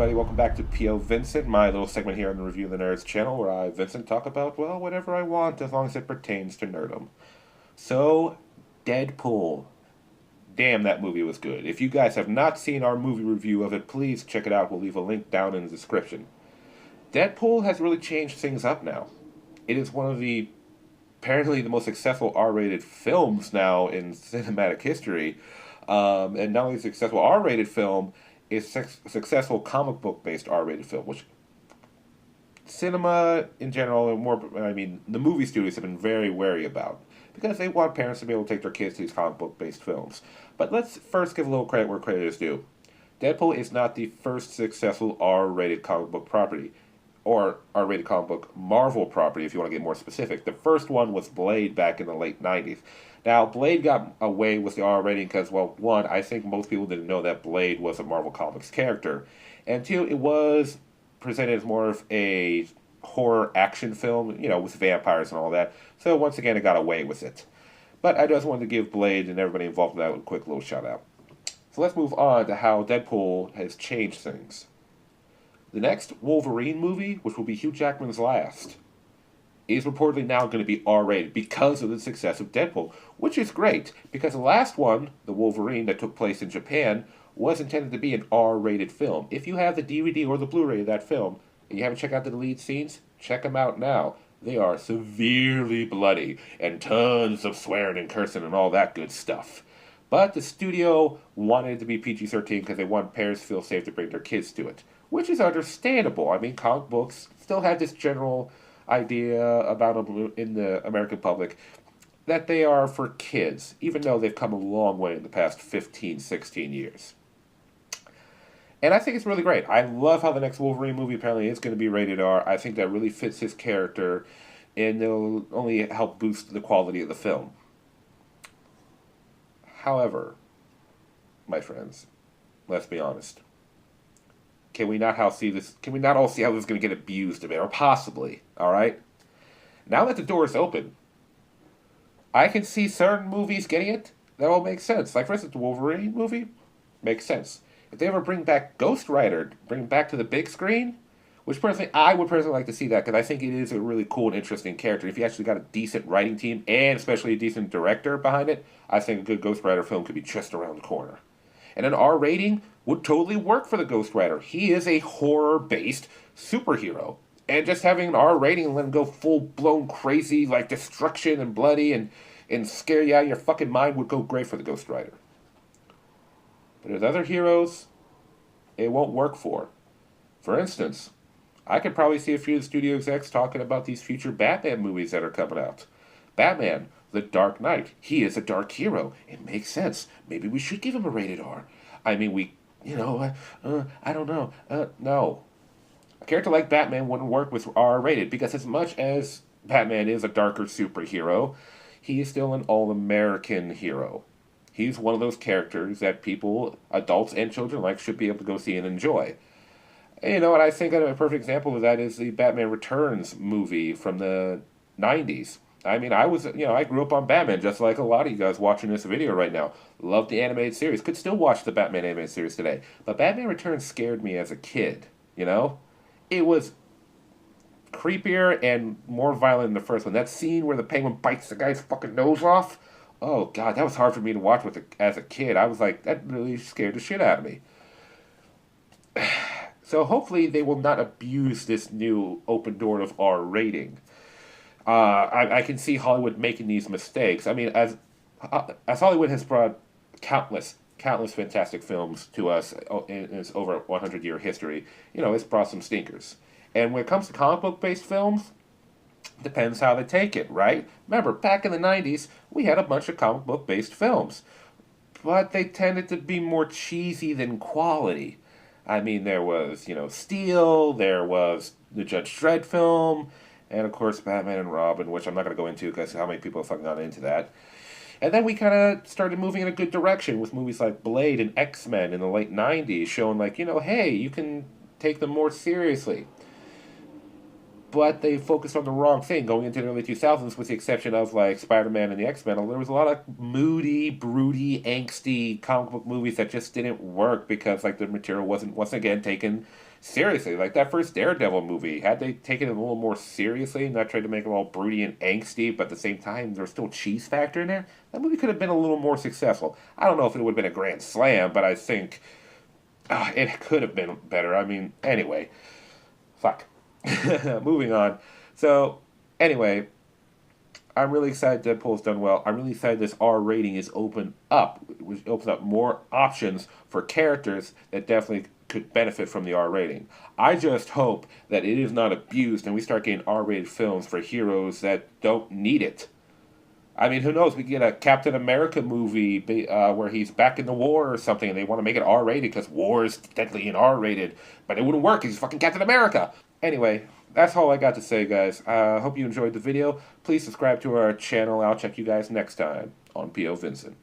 everybody. Welcome back to POVincent, my little segment here on the Review of the Nerds channel where I, Vincent, talk about, well, whatever I want as long as it pertains to nerdom. So, Deadpool. Damn, that movie was good. If you guys have not seen our movie review of it, please check it out. We'll leave a link down in the description. Deadpool has really changed things up now. It is one of the, apparently, the most successful R-rated films now in cinematic history. And not only a successful R-rated film, it's a successful comic book based R-rated film, which cinema in general, and more, I mean, the movie studios have been very wary about because they want parents to be able to take their kids to these comic book based films. But let's first give a little credit where credit is due. Deadpool is not the first successful R-rated comic book property, or R-rated comic book Marvel property, if you want to get more specific. The first one was Blade back in the late 90s. Now, Blade got away with the R rating because, well, one, I think most people didn't know that Blade was a Marvel Comics character. And two, it was presented as more of a horror action film, you know, with vampires and all that. So, once again, it got away with it. But I just wanted to give Blade and everybody involved in that a quick little shout out. So, let's move on to how Deadpool has changed things. The next Wolverine movie, which will be Hugh Jackman's last, is reportedly now going to be R-rated because of the success of Deadpool, which is great, because the last one, the Wolverine that took place in Japan, was intended to be an R-rated film. If you have the DVD or the Blu-ray of that film, and you haven't checked out the deleted scenes, check them out now. They are severely bloody, and tons of swearing and cursing and all that good stuff. But the studio wanted it to be PG-13 because they want parents to feel safe to bring their kids to it, which is understandable. I mean, comic books still have this general idea about them in the American public that they are for kids, even though they've come a long way in the past 15, 16 years. And I think it's really great. I love how the next Wolverine movie apparently is going to be rated R. I think that really fits his character, and it'll only help boost the quality of the film. However, my friends, let's be honest. Can we not all see this? Can we not all see how this is going to get abused a bit, or possibly? All right. Now that the door is open, I can see certain movies getting it. That all makes sense. Like for instance, the Wolverine movie makes sense. If they ever bring back Ghost Rider, bring him back to the big screen, which personally I would personally like to see that because I think it is a really cool and interesting character. If you actually got a decent writing team and especially a decent director behind it, I think a good Ghost Rider film could be just around the corner. And an R rating would totally work for the Ghost Rider. He is a horror-based superhero. And just having an R rating and let him go full-blown crazy, like destruction and bloody and scare you out of your fucking mind would go great for the Ghost Rider. But there's other heroes it won't work for. For instance, I could probably see a few of the studio execs talking about these future Batman movies that are coming out. Batman, the Dark Knight. He is a dark hero. It makes sense. Maybe we should give him a rated R. I mean, I don't know. No. A character like Batman wouldn't work with R rated because as much as Batman is a darker superhero, he is still an all-American hero. He's one of those characters that people, adults and children alike, should be able to go see and enjoy. And you know what, I think a perfect example of that is the Batman Returns movie from the 90s. I mean, I grew up on Batman, just like a lot of you guys watching this video right now. Loved the animated series. Could still watch the Batman animated series today. But Batman Returns scared me as a kid, you know? It was creepier and more violent than the first one. That scene where the Penguin bites the guy's fucking nose off. Oh, God, that was hard for me to watch as a kid. I was like, that really scared the shit out of me. So hopefully they will not abuse this new open door of R rating. I can see Hollywood making these mistakes. I mean, as Hollywood has brought countless fantastic films to us in its over 100-year history, you know, it's brought some stinkers. And when it comes to comic book-based films, depends how they take it, right? Remember, back in the 90s, we had a bunch of comic book-based films. But they tended to be more cheesy than quality. I mean, there was, Steel, there was the Judge Dredd film, and of course Batman and Robin, which I'm not going to go into because how many people have fucking gone into that. And then we kind of started moving in a good direction with movies like Blade and X-Men in the late 90s, showing like, hey, you can take them more seriously. But they focused on the wrong thing going into the early 2000s, with the exception of like Spider-Man and the X-Men. There was a lot of moody, broody, angsty comic book movies that just didn't work because like the material wasn't once again taken seriously. Like that first Daredevil movie, had they taken it a little more seriously, not tried to make it all broody and angsty, but at the same time there's still cheese factor in there, that movie could have been a little more successful. I don't know if it would have been a grand slam, but I think it could have been better. I mean, anyway, fuck. Moving on. So, anyway, I'm really excited Deadpool's done well. I'm really excited this R rating is opened up, which opens up more options for characters that definitely could benefit from the R rating. I just hope that it is not abused and we start getting R rated films for heroes that don't need it. I mean, who knows? We could get a Captain America movie where he's back in the war or something, and they want to make it R rated because war is deadly and R rated, but it wouldn't work because he's fucking Captain America. Anyway, that's all I got to say, guys. I hope you enjoyed the video. Please subscribe to our channel. I'll check you guys next time on POVincent.